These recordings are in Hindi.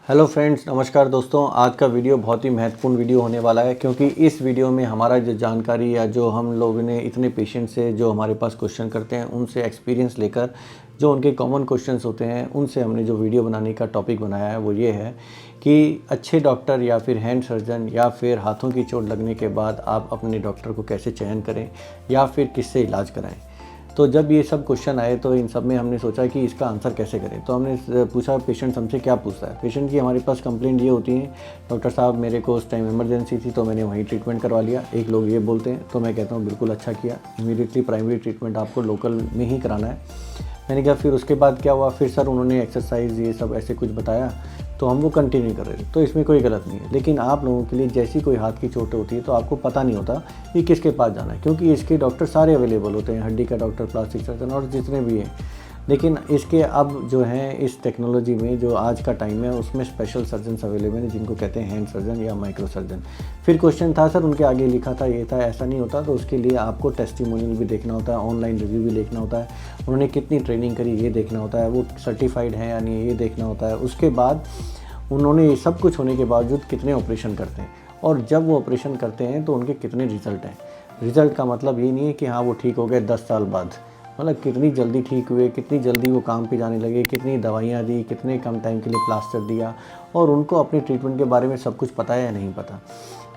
हेलो फ्रेंड्स, नमस्कार दोस्तों। आज का वीडियो बहुत ही महत्वपूर्ण वीडियो होने वाला है क्योंकि इस वीडियो में हमारा जो जानकारी या जो हम लोगों ने इतने पेशेंट से जो हमारे पास क्वेश्चन करते हैं उनसे एक्सपीरियंस लेकर जो उनके कॉमन क्वेश्चंस होते हैं उनसे हमने जो वीडियो बनाने का टॉपिक बनाया है वो ये है कि अच्छे डॉक्टर या फिर हैंड सर्जन या फिर हाथों की चोट लगने के बाद आप अपने डॉक्टर को कैसे चयन करें या फिर किससे इलाज कराएँ। तो जब ये सब क्वेश्चन आए तो इन सब में हमने सोचा कि इसका आंसर कैसे करें। तो हमने पूछा पेशेंट हमसे क्या पूछता है। पेशेंट की हमारे पास कंप्लेंट ये होती है, डॉक्टर साहब मेरे को उस टाइम इमरजेंसी थी तो मैंने वहीं ट्रीटमेंट करवा लिया। एक लोग ये बोलते हैं तो मैं कहता हूँ बिल्कुल अच्छा किया, इमीडिएटली प्राइमरी ट्रीटमेंट आपको लोकल में ही कराना है। मैंने कहा फिर उसके बाद क्या हुआ। फिर सर उन्होंने एक्सरसाइज ये सब ऐसे कुछ बताया तो हम वो कंटिन्यू कर रहे थे। तो इसमें कोई गलत नहीं है, लेकिन आप लोगों के लिए जैसी कोई हाथ की चोट होती है तो आपको पता नहीं होता कि किसके पास जाना है, क्योंकि इसके डॉक्टर सारे अवेलेबल होते हैं, हड्डी का डॉक्टर, प्लास्टिक सर्जन और जितने भी हैं। लेकिन इसके अब जो हैं इस टेक्नोलॉजी में जो आज का टाइम है उसमें स्पेशल सर्जन्स अवेलेबल हैं जिनको कहते हैं हैंड सर्जन या माइक्रो सर्जन। फिर क्वेश्चन था सर उनके आगे लिखा था ये था, ऐसा नहीं होता। तो उसके लिए आपको टेस्टिमोनियल भी देखना होता है, ऑनलाइन रिव्यू भी देखना होता है, उन्होंने कितनी ट्रेनिंग करी ये देखना होता है, वो सर्टिफाइड है या नहीं ये देखना होता है। उसके बाद उन्होंने ये सब कुछ होने के बावजूद कितने ऑपरेशन करते हैं और जब वो ऑपरेशन करते हैं तो उनके कितने रिज़ल्ट हैं। रिज़ल्ट का मतलब ये नहीं है कि हाँ वो ठीक हो गए 10 साल बाद, मतलब कितनी जल्दी ठीक हुए, कितनी जल्दी वो काम पे जाने लगे, कितनी दवाइयाँ दी, कितने कम टाइम के लिए प्लास्टर दिया और उनको अपने ट्रीटमेंट के बारे में सब कुछ पता है या नहीं पता।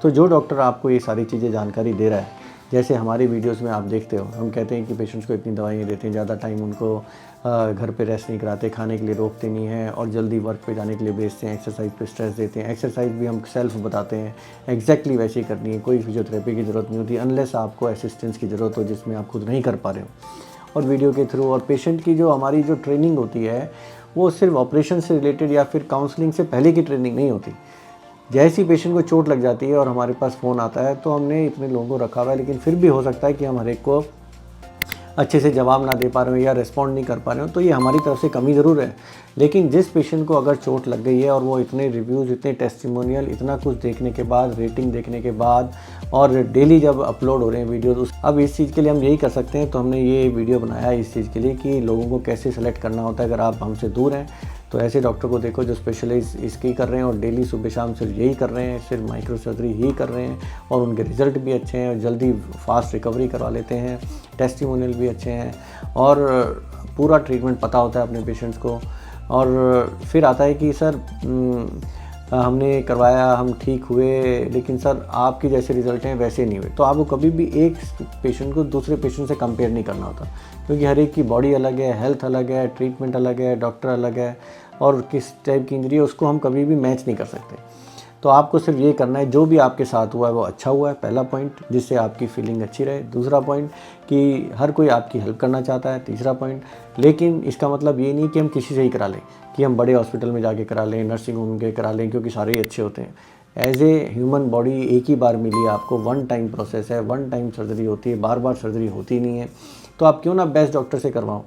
तो जो डॉक्टर आपको ये सारी चीज़ें जानकारी दे रहा है, जैसे हमारी वीडियोस में आप देखते हो हम कहते हैं कि पेशेंट्स को इतनी दवाइयाँ देते हैं, ज़्यादा टाइम उनको घर पे रेस्ट नहीं कराते, खाने के लिए रोकते नहीं हैं और जल्दी वर्क पे जाने के लिए भेजते हैं, एक्सरसाइज पे स्ट्रेस देते हैं। एक्सरसाइज भी हम सेल्फ बताते हैं, एग्जैक्टली वैसे ही करनी है, कोई फिजियोथेरेपी की ज़रूरत नहीं होती अनलेस आपको असिस्टेंस की ज़रूरत हो जिसमें आप खुद नहीं कर पा रहे हो। और वीडियो के थ्रू और पेशेंट की जो हमारी जो ट्रेनिंग होती है वो सिर्फ ऑपरेशन से रिलेटेड या फिर काउंसलिंग से पहले की ट्रेनिंग नहीं होती। जैसे ही पेशेंट को चोट लग जाती है और हमारे पास फ़ोन आता है तो हमने इतने लोगों को रखा हुआ है, लेकिन फिर भी हो सकता है कि हम हर एक को अच्छे से जवाब ना दे पा रहे हो या रिस्पॉन्ड नहीं कर पा रहे हो। तो ये हमारी तरफ से कमी ज़रूर है। लेकिन जिस पेशेंट को अगर चोट लग गई है और वो इतने रिव्यूज़, इतने टेस्टिमोनियल, इतना कुछ देखने के बाद, रेटिंग देखने के बाद और डेली जब अपलोड हो रहे हैं वीडियोज़, अब इस चीज़ के लिए हम यही कर सकते हैं। तो हमने ये वीडियो बनाया है इस चीज़ के लिए कि लोगों को कैसे सेलेक्ट करना होता है। अगर आप हमसे दूर हैं तो ऐसे डॉक्टर को देखो जो स्पेशलाइज इसकी कर रहे हैं और डेली सुबह शाम सिर्फ यही कर रहे हैं, सिर्फ माइक्रो सर्जरी ही कर रहे हैं और उनके रिज़ल्ट भी अच्छे हैं और जल्दी फास्ट रिकवरी करवा लेते हैं, टेस्टिमोनियल भी अच्छे हैं और पूरा ट्रीटमेंट पता होता है अपने पेशेंट्स को। और फिर आता है कि सर हमने करवाया, हम ठीक हुए, लेकिन सर आपके जैसे रिज़ल्ट हैं वैसे नहीं हुए। तो आपको कभी भी एक पेशेंट को दूसरे पेशेंट से कंपेयर नहीं करना होता, क्योंकि हर एक की बॉडी अलग है, हेल्थ अलग है, ट्रीटमेंट अलग है, डॉक्टर अलग है और किस टाइप की इंजरी है उसको हम कभी भी मैच नहीं कर सकते। तो आपको सिर्फ ये करना है जो भी आपके साथ हुआ है वो अच्छा हुआ है, पहला पॉइंट, जिससे आपकी फीलिंग अच्छी रहे। दूसरा पॉइंट कि हर कोई आपकी हेल्प करना चाहता है। तीसरा पॉइंट, लेकिन इसका मतलब ये नहीं कि हम किसी से ही करा लें, कि हम बड़े हॉस्पिटल में जाके करा लें, नर्सिंग होम के करा लें क्योंकि सारे ही अच्छे होते हैं। एज ए ह्यूमन बॉडी एक ही बार मिली है आपको, वन टाइम प्रोसेस है, वन टाइम सर्जरी होती है, बार बार सर्जरी होती नहीं है। तो आप क्यों ना बेस्ट डॉक्टर से करवाओ,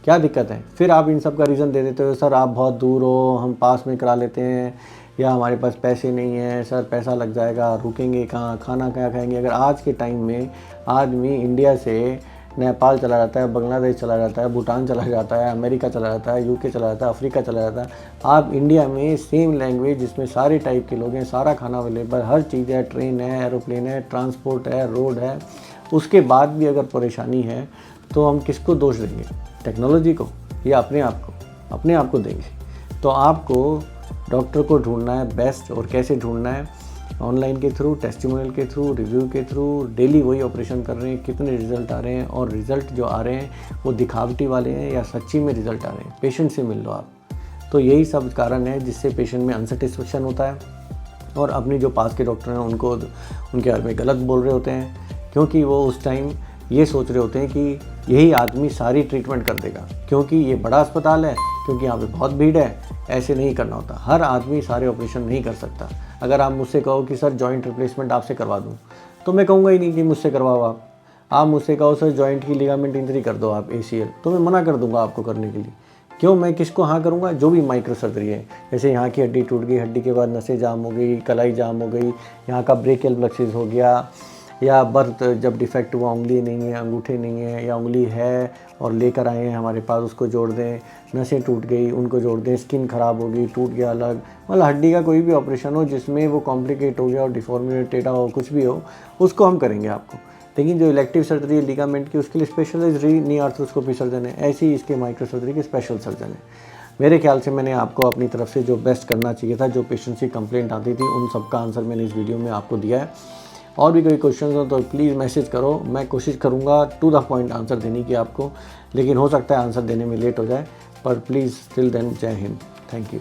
क्या दिक्कत है। फिर आप इन सब का रीज़न दे देते हो, सर आप बहुत दूर हो, हम पास में करा लेते हैं, या हमारे पास पैसे नहीं हैं, सर पैसा लग जाएगा, रुकेंगे कहाँ, खाना क्या खाएंगे। अगर आज के टाइम में आदमी इंडिया से नेपाल चला जाता है, बांग्लादेश चला जाता है, भूटान चला जाता है, अमेरिका चला जाता है, यूके चला जाता है, अफ्रीका चला जाता है, आप इंडिया में सेम लैंग्वेज जिसमें सारे टाइप के लोग हैं, सारा खाना अवेलेबल, हर चीज़ है, ट्रेन है, एरोप्लेन है, ट्रांसपोर्ट है, रोड है, उसके बाद भी अगर परेशानी है तो हम किसको दोष देंगे, टेक्नोलॉजी को या अपने आप को देंगे। तो आपको डॉक्टर को ढूंढना है बेस्ट, और कैसे ढूंढना है, ऑनलाइन के थ्रू, टेस्टिमोनियल के थ्रू, रिव्यू के थ्रू, डेली वही ऑपरेशन कर रहे हैं, कितने रिज़ल्ट आ रहे हैं और रिज़ल्ट जो आ रहे हैं वो दिखावटी वाले हैं या सच्ची में रिज़ल्ट आ रहे हैं, पेशेंट से मिल लो आप। तो यही सब कारण है जिससे पेशेंट में अनसेटिस्फेक्शन होता है और अपने जो पास के डॉक्टर हैं उनको उनके बारे में गलत बोल रहे होते हैं, क्योंकि वो उस टाइम ये सोच रहे होते हैं कि यही आदमी सारी ट्रीटमेंट कर देगा, क्योंकि ये बड़ा अस्पताल है, क्योंकि यहाँ पे बहुत भीड़ है। ऐसे नहीं करना होता, हर आदमी सारे ऑपरेशन नहीं कर सकता। अगर आप मुझसे कहो कि सर जॉइंट रिप्लेसमेंट आपसे करवा दूँ, तो मैं कहूँगा ही नहीं कि मुझसे करवाओ आप मुझसे कहो सर जॉइंट की लिगामेंट इंजरी कर दो आप, ACL, तो मैं मना कर दूँगा आपको करने के लिए। क्यों, मैं किसको हाँ करूँगा, जो भी माइक्रो सर्जरी है, जैसे यहाँ की हड्डी टूट गई, हड्डी के बाद नसें जाम हो गई, कलाई जाम हो गई, यहाँ का ब्रेकियल प्लेक्सिस हो गया, या बर्थ जब डिफेक्ट हुआ, उंगली नहीं है, अंगूठे नहीं है, या उंगली है और लेकर आए हैं हमारे पास, उसको जोड़ दें, नसें टूट गई उनको जोड़ दें, स्किन ख़राब होगी, टूट गया अलग, मतलब हड्डी का कोई भी ऑपरेशन हो जिसमें वो कॉम्प्लिकेट हो गया और डिफॉर्मेटेड टेढ़ा हो, कुछ भी हो, उसको हम करेंगे आपको। लेकिन जो इलेक्टिव सर्जरी है लिगामेंट की, उसके लिए स्पेशलाइज्ड नी आर्थ्रोस्कोपी सर्जन है, ऐसे ही इसके माइक्रो सर्जरी के स्पेशल सर्जन है। मेरे ख्याल से मैंने आपको अपनी तरफ से जो बेस्ट करना चाहिए था, जो पेशेंट्स की कंप्लेंट आती थी, उन सबका आंसर मैंने इस वीडियो में आपको दिया है। और भी कोई क्वेश्चन हो तो प्लीज़ मैसेज करो, मैं कोशिश करूँगा टू द पॉइंट आंसर देने की आपको, लेकिन हो सकता है आंसर देने में लेट हो जाए, पर प्लीज़ टिल देन जय हिंद, थैंक यू।